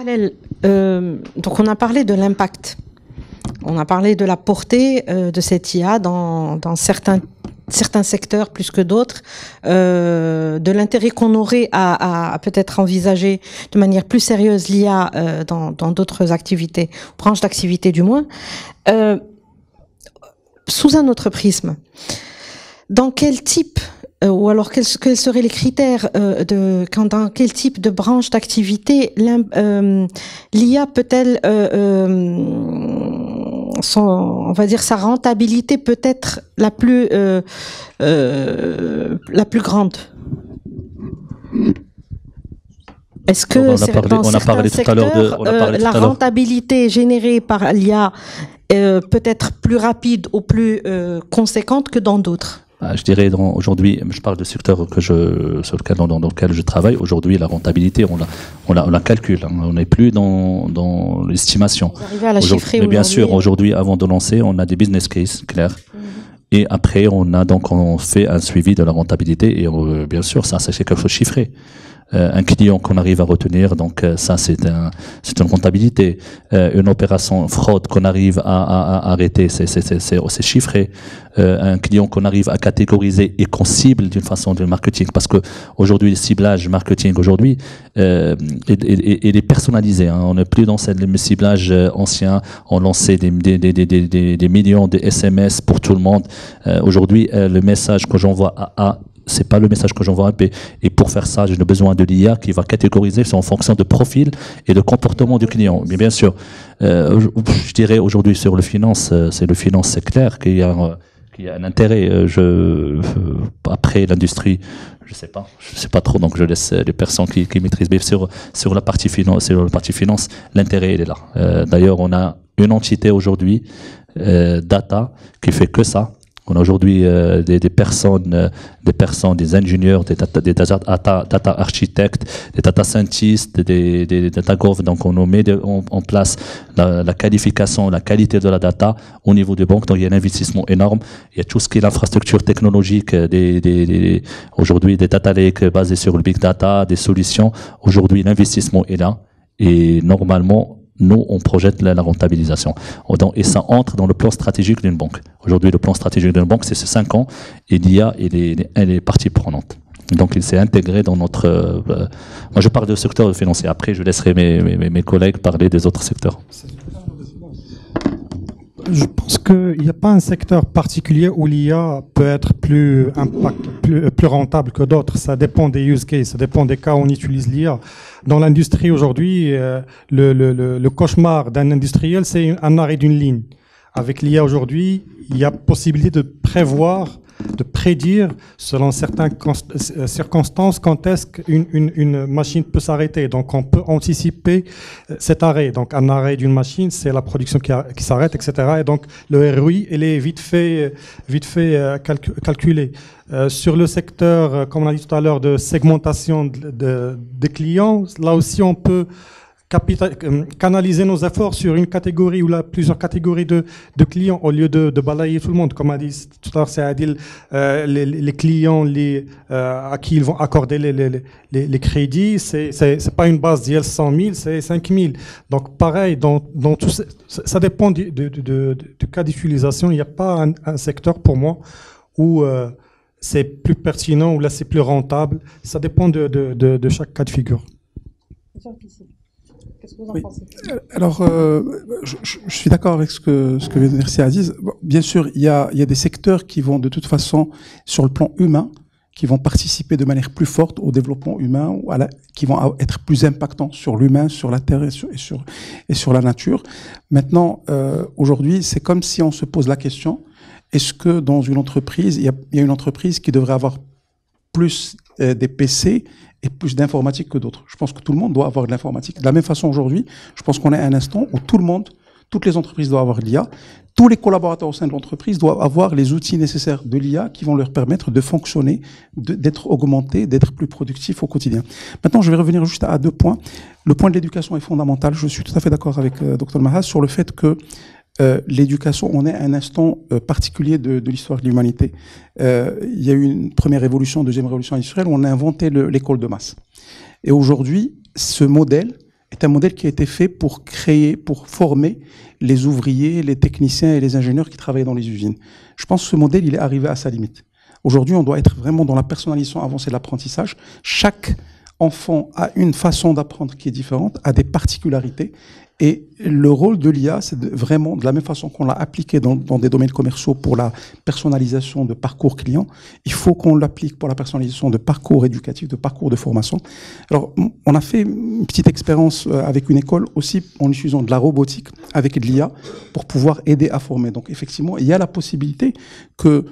parallèle, donc on a parlé de l'impact, on a parlé de la portée de cette IA dans certains secteurs plus que d'autres, de l'intérêt qu'on aurait à peut-être envisager de manière plus sérieuse l'IA dans d'autres activités, branches d'activité du moins, sous un autre prisme. Dans quel type ou alors quels seraient les critères dans quel type de branche d'activité l'IA peut-elle on va dire sa rentabilité peut être la plus grande? Est-ce que dans certains secteurs la rentabilité générée par l'IA peut être plus rapide ou plus conséquente que dans d'autres? Je dirais aujourd'hui, je parle du secteur dans lequel je travaille. Aujourd'hui, la rentabilité, on la calcule. On n'est plus dans l'estimation. Vous arrivez à la chiffrer mais bien sûr, aujourd'hui, avant de lancer, on a des business cases clairs. Et après, on fait un suivi de la rentabilité. Et bien sûr, ça c'est quelque chose de chiffré. Un client qu'on arrive à retenir, donc ça c'est une rentabilité. Une opération fraude qu'on arrive à arrêter, c'est chiffré. Un client qu'on arrive à catégoriser et qu'on cible d'une façon de marketing, parce que aujourd'hui le ciblage marketing aujourd'hui il est personnalisé. On n'est plus dans le ciblage ancien. On lançait des millions de SMS pour tout le monde. Aujourd'hui, le message que j'envoie à A, c'est pas le message que j'envoie à B. Et pour faire ça, j'ai besoin de l'IA qui va catégoriser en fonction de profil et de comportement du client. Mais bien sûr, je dirais aujourd'hui sur le finance, c'est clair qu'il y a un intérêt. Après l'industrie, je sais pas trop, donc je laisse les personnes qui maîtrisent. Mais sur la partie finance, l'intérêt il est là. D'ailleurs, on a une entité aujourd'hui, data, qui fait que ça. On a aujourd'hui des personnes, des ingénieurs, des data architectes, des data scientists, des data gov. Donc on met en place la qualification, la qualité de la data au niveau des banques. Donc il y a un investissement énorme. Il y a tout ce qui est l'infrastructure technologique, aujourd'hui des data lakes basés sur le big data, des solutions. Aujourd'hui l'investissement est là et normalement nous, on projette la rentabilisation. Et ça entre dans le plan stratégique d'une banque. Aujourd'hui, le plan stratégique d'une banque, c'est ces 5 ans, et l'IA, elle est partie prenante. Donc, il s'est intégré dans notre... moi, je parle du secteur financier. Après, je laisserai mes collègues parler des autres secteurs. Je pense qu'il n'y a pas un secteur particulier où l'IA peut être plus rentable que d'autres. Ça dépend des use cases, ça dépend des cas où on utilise l'IA. Dans l'industrie aujourd'hui, le cauchemar d'un industriel, c'est un arrêt d'une ligne. Avec l'IA aujourd'hui, il y a possibilité de prédire, selon certaines circonstances, quand est-ce qu'une machine peut s'arrêter. Donc, on peut anticiper cet arrêt. Donc, un arrêt d'une machine, c'est la production qui s'arrête, etc. Et donc, le ROI, il est vite fait calculé. Sur le secteur, comme on a dit tout à l'heure, de segmentation des clients, là aussi, on peut canaliser nos efforts sur une catégorie ou plusieurs catégories de clients au lieu de balayer tout le monde. Comme a dit tout à l'heure, c'est Adil, les clients à qui ils vont accorder les crédits, c'est pas une base d'IL 100 000, c'est 5 000. Donc pareil, dans tout ça dépend du cas d'utilisation. Il n'y a pas un secteur pour moi où c'est plus pertinent ou là c'est plus rentable. Ça dépend de chaque cas de figure. Qu'est-ce que vous en pensez? Alors, je suis d'accord avec ce que vient de dire Aziz. Bon, bien sûr, il y a des secteurs qui vont de toute façon, sur le plan humain, qui vont participer de manière plus forte au développement humain, qui vont être plus impactants sur l'humain, sur la terre et sur la nature. Maintenant, aujourd'hui, c'est comme si on se pose la question, est-ce que dans une entreprise, il y a une entreprise qui devrait avoir plus des PC et plus d'informatique que d'autres? Je pense que tout le monde doit avoir de l'informatique. De la même façon, aujourd'hui, je pense qu'on est à un instant où toutes les entreprises doivent avoir de l'IA. Tous les collaborateurs au sein de l'entreprise doivent avoir les outils nécessaires de l'IA qui vont leur permettre de fonctionner, d'être augmentés, d'être plus productifs au quotidien. Maintenant, je vais revenir juste à 2 points. Le point de l'éducation est fondamental. Je suis tout à fait d'accord avec Dr Mahaz sur le fait que l'éducation, on est à un instant particulier de l'histoire de l'humanité. Il y a eu une première révolution, deuxième révolution industrielle, où on a inventé l'école de masse. Et aujourd'hui, ce modèle est un modèle qui a été fait pour former les ouvriers, les techniciens et les ingénieurs qui travaillent dans les usines. Je pense que ce modèle, il est arrivé à sa limite. Aujourd'hui, on doit être vraiment dans la personnalisation avancée de l'apprentissage. Chaque enfant a une façon d'apprendre qui est différente, a des particularités. Et le rôle de l'IA, c'est vraiment, de la même façon qu'on l'a appliqué dans des domaines commerciaux pour la personnalisation de parcours client, il faut qu'on l'applique pour la personnalisation de parcours éducatif, de parcours de formation. Alors, on a fait une petite expérience avec une école aussi en utilisant de la robotique avec de l'IA pour pouvoir aider à former. Donc, effectivement, il y a la possibilité que,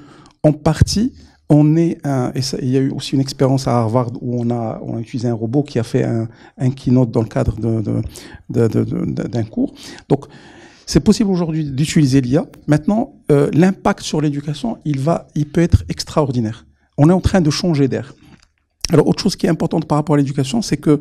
en partie, il y a eu aussi une expérience à Harvard où on a utilisé un robot qui a fait un keynote dans le cadre d'un cours. Donc, c'est possible aujourd'hui d'utiliser l'IA. Maintenant, l'impact sur l'éducation, il peut être extraordinaire. On est en train de changer d'air. Alors, autre chose qui est importante par rapport à l'éducation, c'est que,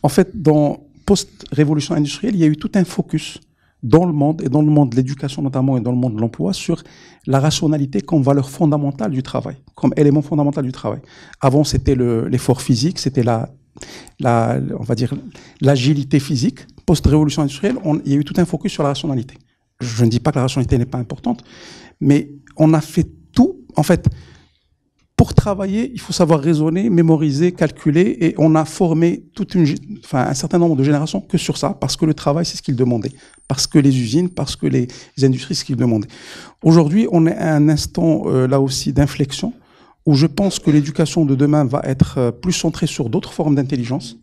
en fait, dans post-révolution industrielle, il y a eu tout un focus dans le monde, et dans le monde de l'éducation notamment, et dans le monde de l'emploi, sur la rationalité comme valeur fondamentale du travail, comme élément fondamental du travail. Avant, c'était l'effort physique, c'était on va dire, l'agilité physique. Post-révolution industrielle, il y a eu tout un focus sur la rationalité. Je ne dis pas que la rationalité n'est pas importante, mais on a fait tout, en fait. Pour travailler, il faut savoir raisonner, mémoriser, calculer, et on a formé un certain nombre de générations que sur ça, parce que le travail, c'est ce qu'ils demandaient, parce que les usines, parce que les industries, c'est ce qu'ils demandaient. Aujourd'hui, on est à un instant, là aussi, d'inflexion, où je pense que l'éducation de demain va être plus centrée sur d'autres formes d'intelligence,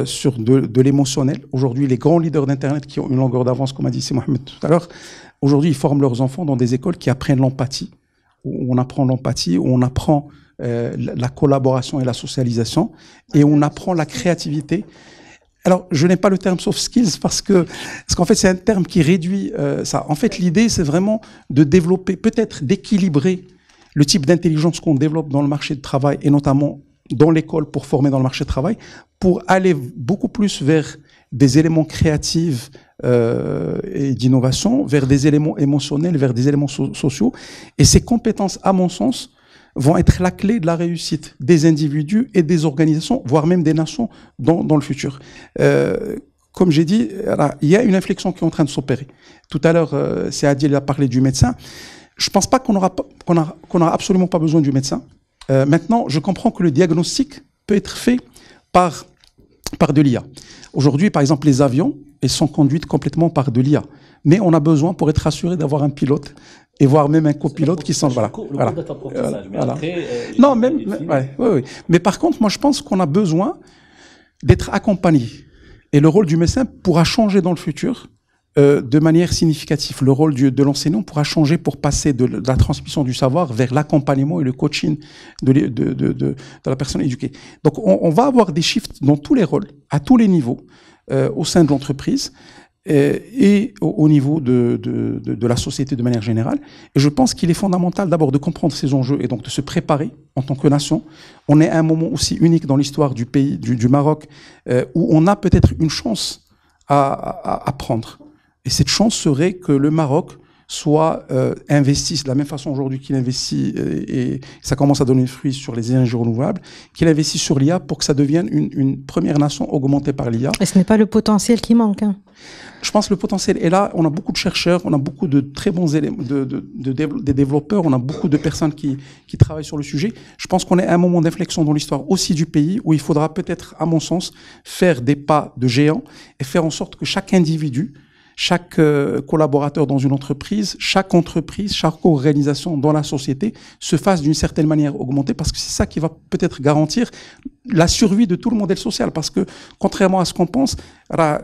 sur de l'émotionnel. Aujourd'hui, les grands leaders d'Internet qui ont une longueur d'avance, comme a dit Mohamed tout à l'heure, aujourd'hui, ils forment leurs enfants dans des écoles qui apprennent l'empathie, où on apprend l'empathie, où on apprend la collaboration et la socialisation, et on apprend la créativité. Alors, je n'aime pas le terme soft skills parce qu'en fait, c'est un terme qui réduit ça. En fait, l'idée, c'est vraiment de développer, peut-être d'équilibrer le type d'intelligence qu'on développe dans le marché du travail, et notamment dans l'école pour former dans le marché du travail, pour aller beaucoup plus vers des éléments créatifs et d'innovation, vers des éléments émotionnels, vers des éléments sociaux. Et ces compétences, à mon sens, vont être la clé de la réussite des individus et des organisations, voire même des nations dans le futur. Comme j'ai dit, il y a une inflexion qui est en train de s'opérer. Tout à l'heure, Adil a parlé du médecin. Je ne pense pas qu'on aura absolument pas besoin du médecin. Maintenant, je comprends que le diagnostic peut être fait par de l'IA. Aujourd'hui, par exemple, les avions, ils sont conduits complètement par de l'IA. Mais on a besoin, pour être rassuré, d'avoir un pilote et voire même un copilote qui sont... Voilà. Non, oui. Mais par contre, moi, je pense qu'on a besoin d'être accompagné. Et le rôle du médecin pourra changer dans le futur de manière significative. Le rôle de l'enseignant pourra changer pour passer de la transmission du savoir vers l'accompagnement et le coaching de la personne éduquée. Donc, on va avoir des shifts dans tous les rôles, à tous les niveaux, au sein de l'entreprise et au niveau de la société de manière générale. Et je pense qu'il est fondamental d'abord de comprendre ces enjeux et donc de se préparer en tant que nation. On est à un moment aussi unique dans l'histoire du pays, du Maroc, où on a peut-être une chance à prendre. Et cette chance serait que le Maroc soit investisse de la même façon aujourd'hui qu'il investit, et ça commence à donner fruit sur les énergies renouvelables, qu'il investit sur l'IA pour que ça devienne une première nation augmentée par l'IA. Et ce n'est pas le potentiel qui manque. Je pense que le potentiel est là. On a beaucoup de chercheurs, on a beaucoup de très bons éléments, des développeurs, on a beaucoup de personnes qui travaillent sur le sujet. Je pense qu'on est à un moment d'inflexion dans l'histoire aussi du pays où il faudra peut-être, à mon sens, faire des pas de géant et faire en sorte que chaque individu, chaque collaborateur dans une entreprise, chaque organisation dans la société se fasse d'une certaine manière augmenter, parce que c'est ça qui va peut-être garantir la survie de tout le modèle social. Parce que, contrairement à ce qu'on pense,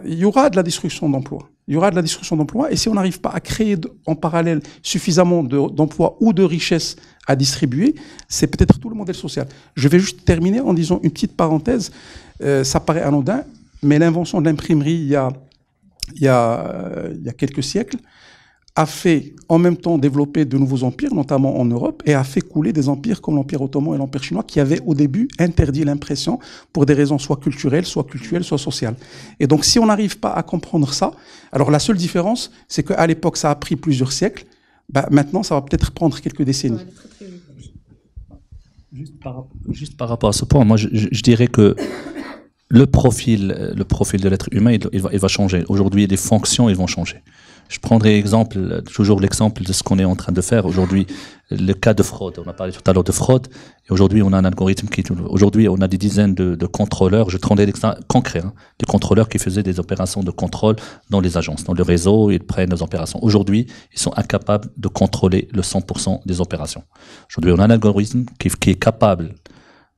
il y aura de la destruction d'emplois. Il y aura de la destruction d'emplois, et si on n'arrive pas à créer en parallèle suffisamment d'emplois ou de richesses à distribuer, c'est peut-être tout le modèle social. Je vais juste terminer en disant une petite parenthèse. Ça paraît anodin, mais l'invention de l'imprimerie il y a quelques siècles, a fait en même temps développer de nouveaux empires, notamment en Europe, et a fait couler des empires comme l'Empire ottoman et l'Empire chinois, qui avaient au début interdit l'impression pour des raisons soit culturelles, soit sociales. Et donc, si on n'arrive pas à comprendre ça, alors la seule différence, c'est qu'à l'époque, ça a pris plusieurs siècles. Maintenant, ça va peut-être prendre quelques décennies. Juste par rapport à ce point, moi, je dirais que le profil de l'être humain, il va changer. Aujourd'hui, les fonctions, ils vont changer. Je prendrai toujours l'exemple de ce qu'on est en train de faire. Aujourd'hui, le cas de fraude. On a parlé tout à l'heure de fraude. Et aujourd'hui, on a un algorithme aujourd'hui, on a des dizaines de contrôleurs. Je prendrai l'exemple concret, des contrôleurs qui faisaient des opérations de contrôle dans les agences, dans le réseau, ils prennent les opérations. Aujourd'hui, ils sont incapables de contrôler le 100% des opérations. Aujourd'hui, on a un algorithme qui est capable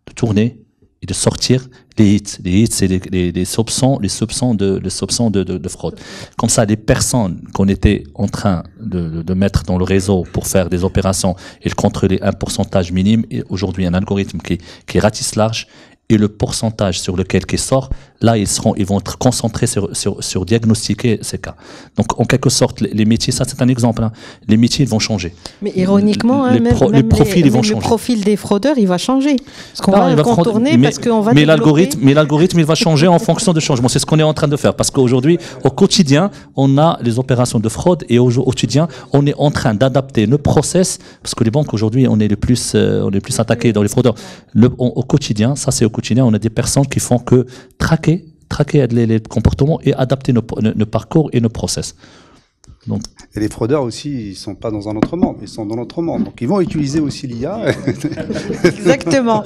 de tourner et de sortir les hits. Les hits, c'est les soupçons de fraude. Comme ça, les personnes qu'on était en train de mettre dans le réseau pour faire des opérations et de contrôler un pourcentage minime, et aujourd'hui un algorithme qui ratisse large, et le pourcentage sur lequel qui sort, là ils vont être concentrés sur diagnostiquer ces cas. Donc en quelque sorte les métiers, ça c'est un exemple, les métiers ils vont changer. Mais ironiquement, les profils ils vont changer. Le profil des fraudeurs il va changer parce qu'on va le contourner parce qu'on va. Mais l'algorithme il va changer en fonction de changement. C'est ce qu'on est en train de faire parce qu'aujourd'hui au quotidien on a les opérations de fraude et au quotidien on est en train d'adapter le process parce que les banques aujourd'hui on est les plus attaqués dans les fraudeurs. Au quotidien, ça c'est au quotidien, on a des personnes qui font que traquer les comportements et adapter nos parcours et nos process. Donc. Et les fraudeurs aussi, ils sont pas dans un autre monde, ils sont dans notre monde. Donc ils vont utiliser aussi l'IA. Exactement.